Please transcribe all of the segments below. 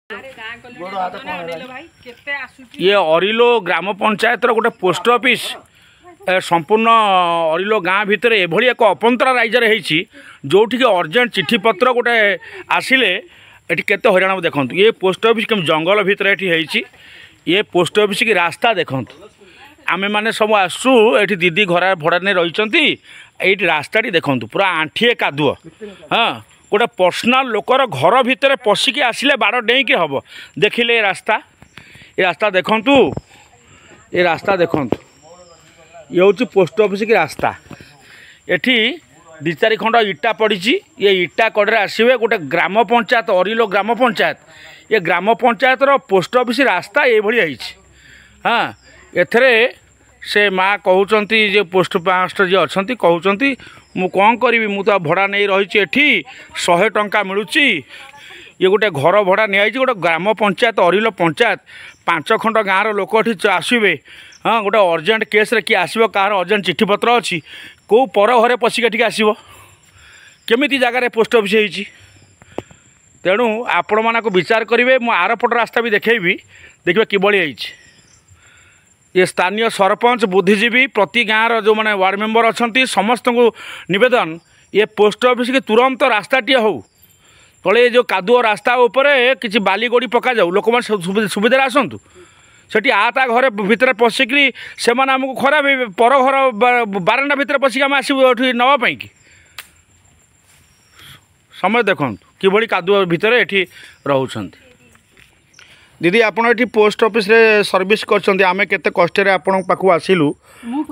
ये अरिलो ग्राम पंचायत गोटे post office संपूर्ण अरिलो गाँ भितर एभली एक अपंतरा राज्य जो अर्जेंट चिठी पत्र गोटे आसिले ये केते हईराण देखु। ये पोस्ट ऑफिस कम जंगल भितर ये पोस्ट ऑफिस की रास्ता देखु। आमे माने सब आसु ये दीदी घर भड़ा नहीं रही ये रास्ताटी देखु पूरा आंठिए कादुଅ। हाँ गोटे पर्सनाल लोकर घर भितर पशिकी आसिले बाड़ डेईकी हम देखिले ये रास्ता देखु। ये रास्ता देखु ये हूँ पोस्ट ऑफिस की रास्ता। एठी दी चारि खंड इटा पड़ी। ये इटा कड़े आसवे गोटे ग्राम पंचायत अरिलो ग्राम पंचायत। ये ग्राम पंचायत पोस्ट ऑफिस रास्ता ये भाई। हाँ एथरे से माँ कहते जे पोस्ट मास्टर जी अच्छा कहते मु कौन करी मु तो भड़ा नहीं रही 100 टंका मिलूँ। ये गोटे घर भड़ा नहीं गोटे ग्राम पंचायत अरिलो पंचायत 5 खंड गाँव लोक आसवे। हाँ गोटे अर्जेंट केस रे किए आसो कहार अर्जेंट चिठी पत्र अच्छी कौ पर घरे पशिक आसो केमी जगार पोस्ट ऑफिस होती। तेणु आपण मानक विचार करेंगे। मु आरपट रास्ता भी देखेबी देखिए किभली। ये स्थानीय सरपंच बुद्धिजीवी प्रति गाँव जो मैंने वार्ड मेंबर अच्छा समस्त को निवेदन ये पोस्ट ऑफिस की तुरंत रास्ताटी हो तले जो कादुଅ रास्ता उपरे किसी बाली गोड़ी पका जाऊ लोक मैंने सुविधा आसतु सेठी आता घर भितर पशिकी से आमको खराब पर घर बारंडा भितर पशिक आम आसबू नापी कि समय देखु किभली कादुଅ भितर ये रोच। दीदी आप पोस्ट ऑफिस रे सर्विस करछन्ती आमे केते कष्ट रे आपन पाखु आसिलु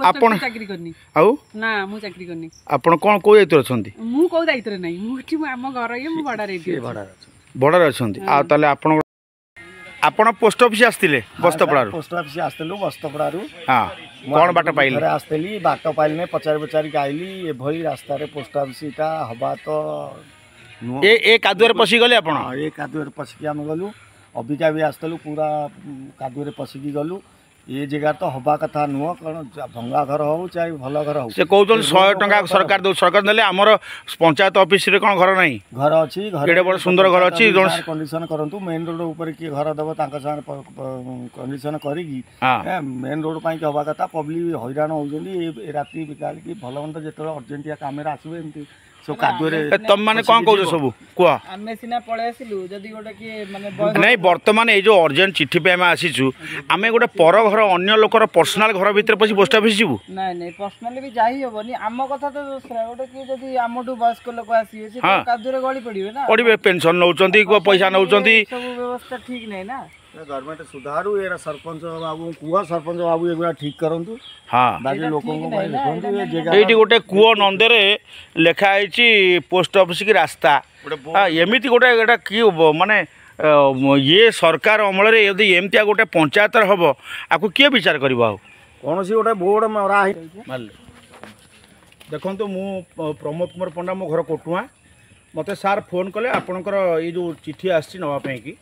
आपन चाकरी करनी आउ ना मु चाकरी करनी आपन कोन को दायित्व अछन्ती मु को दायित्व रे नै मु ठी हम घर ये मु बडा रे बडा रे अछन्ती आ ताले आपन आपन पोस्ट ऑफिस आस्तिले बस्तपड़ारु पोस्ट ऑफिस आस्तेलु बस्तपड़ारु। हां कोन बाट पाइले घरे आस्तेली बाट पाइले पचार के आइली ए भई रास्ता रे पोस्ट ऑफिस ता हबा तो ए कादुअर पसी गले आपन ए कादुअर पसी हम गलु अबिका भी आसलु पूरा कादुरे पशिकी गलु ये जगह तो हवा कथा नुह कौन भंगा घर हो चाहे भल घर हो से कहते 100 टंका सरकार दो सरकार देले आमर पंचायत ऑफिस रे कोन घर नहीं घर अच्छी घर बड़ सुंदर घर अच्छी कंडीशन करंतु मेन रोड ऊपर की घर दब कंडीशन करी मेन रोड पाई हवा कथा पब्लिक हैरान होउजंदी राति बिकाल की भल मंद जेतो अर्जेंटिया कैमेरा आसबे एमती सब कादुरे तुम माने कौन कहू सब कह आमे सिना पळे आसिलु जदी गोटे की माने नहीं वर्तमान ये जो अर्जेंट चिठी पे आम आसीचु आमे गोटे पर घर अन्य लोकर पर्सनल घर भीतर पसी पोस्ट ऑफिस जीवु नहीं नहीं पर्सनली भी जाई होबनी आम कथा तो दूसरा गोटे की जदी आमठू वयस्क लोक आसीए से कादुरे गळी पड़िबे ना पड़िबे पेंशन नउचंती को पैसा नउचंती सब व्यवस्था ठीक नहीं ना गवर्नमेंट सुधारू ये सरपंच बाबू कुआ सरपंच बाबू एगुड़ा ठीक करंतु। हाँ बाकी लोक ये गोटे कूଅ नंदरे लिखाई पोस्ट ऑफिस की रास्ता एमती गोटे कि माने ये सरकार अमल यदि एमती गोटे पंचायत हम आपको किए विचार कर कौन सी गोटे बोर्ड मरा देखो मु प्रमोद कुमार पंडा मो घर कोटुआ मत सार फोन कले आपणकर ये जो चिठी आसी नापी कि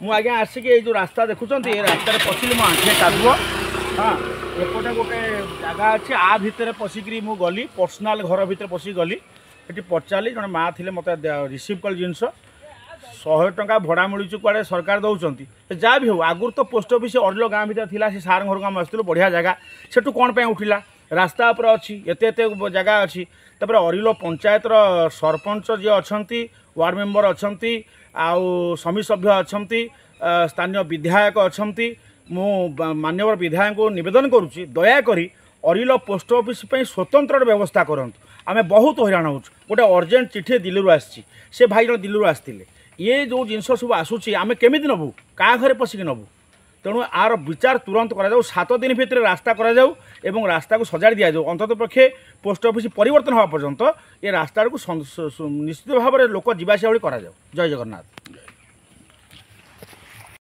मु आज्ञा आसिक ये जो रास्ता देखुं ये रास्तार पशिली मो आंखे कादुଅ। हाँ एपटे गोटे जगह अच्छे आ भितर पशिकी मु गली पर्सनाल घर भितर पशिक गली ये पचारि जन माँ थे मत रिसीव कल जिनस 100 टंका भड़ा मिलूँ कड़े सरकार दौरान जहाँ भी हो आगुरी तो पोस्ट ऑफिस अरिलो गाँव भितर थिला से सार घर आम आसलु बढ़िया जगह सेठू कौन पे उठिला रास्ता उपर अच्छी एते जगह अच्छी तापर अरिलो पंचायत सरपंच जी अच्छा वार्ड मेंबर अच्छा आउ समिति सभ्य अच्छा स्थानीय विधायक अच्छा मु माननीय विधायक को निवेदन करुच्ची दयाकोरी अरिलो पोस्ट ऑफिस स्वतंत्र व्यवस्था करंतु आमे बहुत हैरान हो गोटे अर्जेंट चिठी दिल्ली आसी से भाई जन दिल्ली आसते ये जो जिनस सब आसूँ आमे केमी नबू क्या घरे पशिक नबू तेणु आर विचार तुरंत करा 7 दिन भितर रास्ता करा एवं रास्ता को सजाड़ दि जाऊ अंतत पक्षे पोस्ट ऑफिस परिवर्तन हवा पर्यंत ये रास्ता को निश्चित भाव में लोक जीवासा करा जय जगन्नाथ।